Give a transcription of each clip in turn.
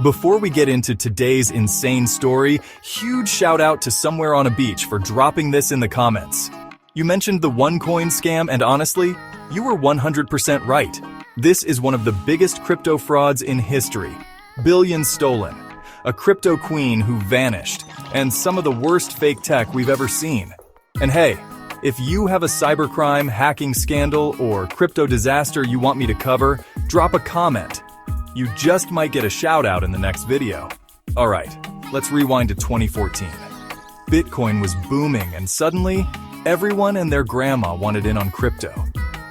Before we get into today's insane story, huge shout out to Somewhere on a Beach for dropping this in the comments. You mentioned the OneCoin scam, and honestly, you were 100% right. This is one of the biggest crypto frauds in history. Billions stolen, a crypto queen who vanished, and some of the worst fake tech we've ever seen. And hey, if you have a cybercrime, hacking scandal, or crypto disaster you want me to cover, drop a comment. You just might get a shout out in the next video. Alright, let's rewind to 2014. Bitcoin was booming and suddenly, everyone and their grandma wanted in on crypto.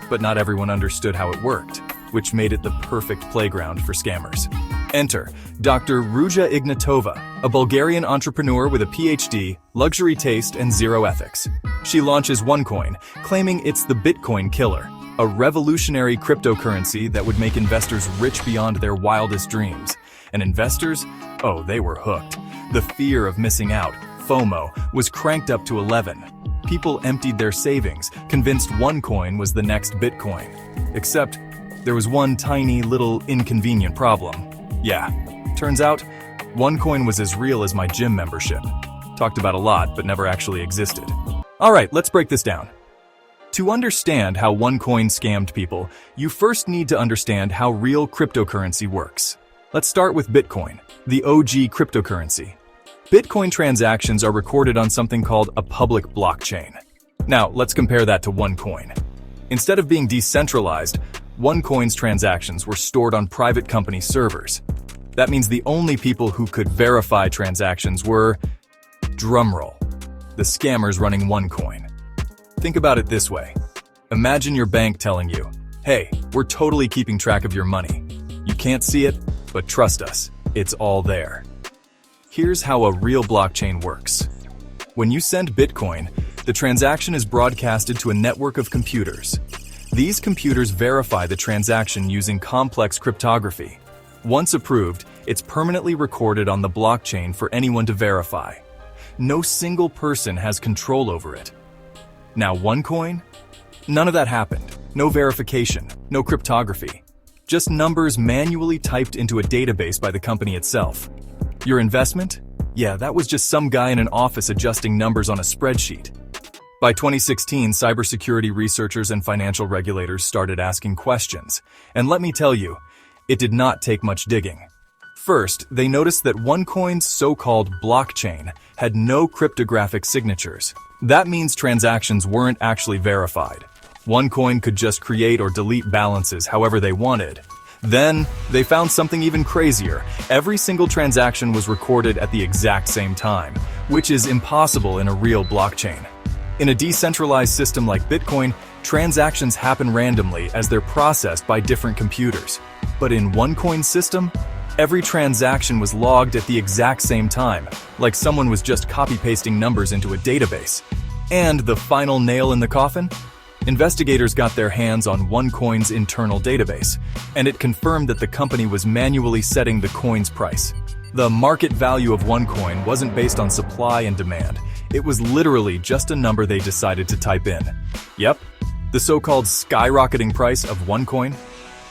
But not everyone understood how it worked, which made it the perfect playground for scammers. Enter Dr. Ruja Ignatova, a Bulgarian entrepreneur with a PhD, luxury taste, and zero ethics. She launches OneCoin, claiming it's the Bitcoin killer, a revolutionary cryptocurrency that would make investors rich beyond their wildest dreams. And investors? Oh, they were hooked. The fear of missing out, FOMO, was cranked up to 11. People emptied their savings, convinced OneCoin was the next Bitcoin. Except, there was one tiny little inconvenient problem. Yeah, turns out, OneCoin was as real as my gym membership. Talked about a lot, but never actually existed. Alright, let's break this down. To understand how OneCoin scammed people, you first need to understand how real cryptocurrency works. Let's start with Bitcoin, the OG cryptocurrency. Bitcoin transactions are recorded on something called a public blockchain. Now, let's compare that to OneCoin. Instead of being decentralized, OneCoin's transactions were stored on private company servers. That means the only people who could verify transactions were, drumroll, the scammers running OneCoin. Think about it this way. Imagine your bank telling you, hey, we're totally keeping track of your money. You can't see it, but trust us, it's all there. Here's how a real blockchain works. When you send Bitcoin, the transaction is broadcasted to a network of computers. These computers verify the transaction using complex cryptography. Once approved, it's permanently recorded on the blockchain for anyone to verify. No single person has control over it. Now OneCoin? None of that happened. No verification, no cryptography. Just numbers manually typed into a database by the company itself. Your investment? Yeah, that was just some guy in an office adjusting numbers on a spreadsheet. By 2016, cybersecurity researchers and financial regulators started asking questions. And let me tell you, it did not take much digging. First, they noticed that OneCoin's so-called blockchain had no cryptographic signatures. That means transactions weren't actually verified. OneCoin could just create or delete balances however they wanted. Then, they found something even crazier. Every single transaction was recorded at the exact same time, which is impossible in a real blockchain. In a decentralized system like Bitcoin, transactions happen randomly as they're processed by different computers. But in OneCoin's system, every transaction was logged at the exact same time, like someone was just copy-pasting numbers into a database. And the final nail in the coffin? Investigators got their hands on OneCoin's internal database, and it confirmed that the company was manually setting the coin's price. The market value of OneCoin wasn't based on supply and demand. It was literally just a number they decided to type in. Yep, the so-called skyrocketing price of OneCoin?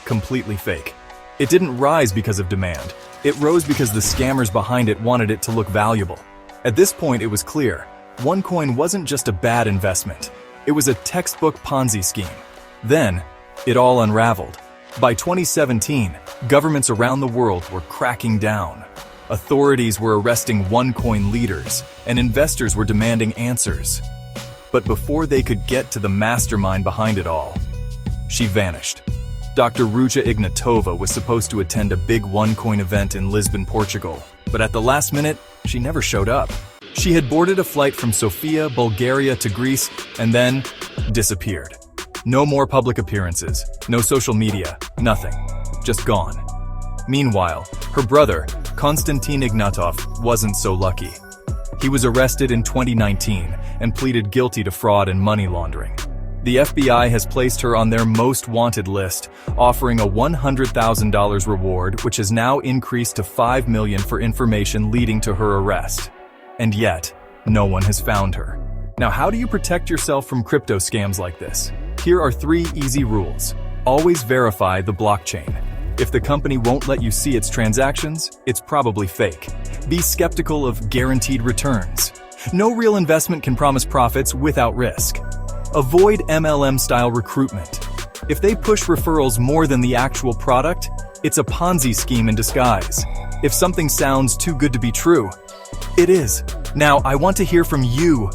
Completely fake. It didn't rise because of demand. It rose because the scammers behind it wanted it to look valuable. At this point, it was clear. OneCoin wasn't just a bad investment. It was a textbook Ponzi scheme. Then, it all unraveled. By 2017, governments around the world were cracking down. Authorities were arresting OneCoin leaders, and investors were demanding answers. But before they could get to the mastermind behind it all, she vanished. Dr. Ruja Ignatova was supposed to attend a big OneCoin event in Lisbon, Portugal, but at the last minute, she never showed up. She had boarded a flight from Sofia, Bulgaria to Greece, and then disappeared. No more public appearances, no social media, nothing. Just gone. Meanwhile, her brother, Konstantin Ignatov, wasn't so lucky. He was arrested in 2019 and pleaded guilty to fraud and money laundering. The FBI has placed her on their most wanted list, offering a $100,000 reward, which has now increased to $5 million for information leading to her arrest. And yet, no one has found her. Now, how do you protect yourself from crypto scams like this? Here are 3 easy rules. Always verify the blockchain. If the company won't let you see its transactions, it's probably fake. Be skeptical of guaranteed returns. No real investment can promise profits without risk. Avoid MLM-style recruitment. If they push referrals more than the actual product, it's a Ponzi scheme in disguise. If something sounds too good to be true, it is. Now, I want to hear from you.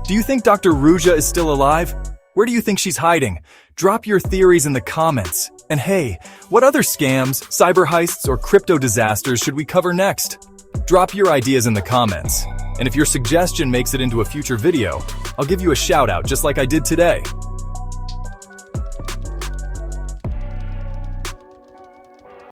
Do you think Dr. Ruja is still alive? Where do you think she's hiding? Drop your theories in the comments. And hey, what other scams, cyber heists, or crypto disasters should we cover next? Drop your ideas in the comments. And if your suggestion makes it into a future video, I'll give you a shout out just like I did today.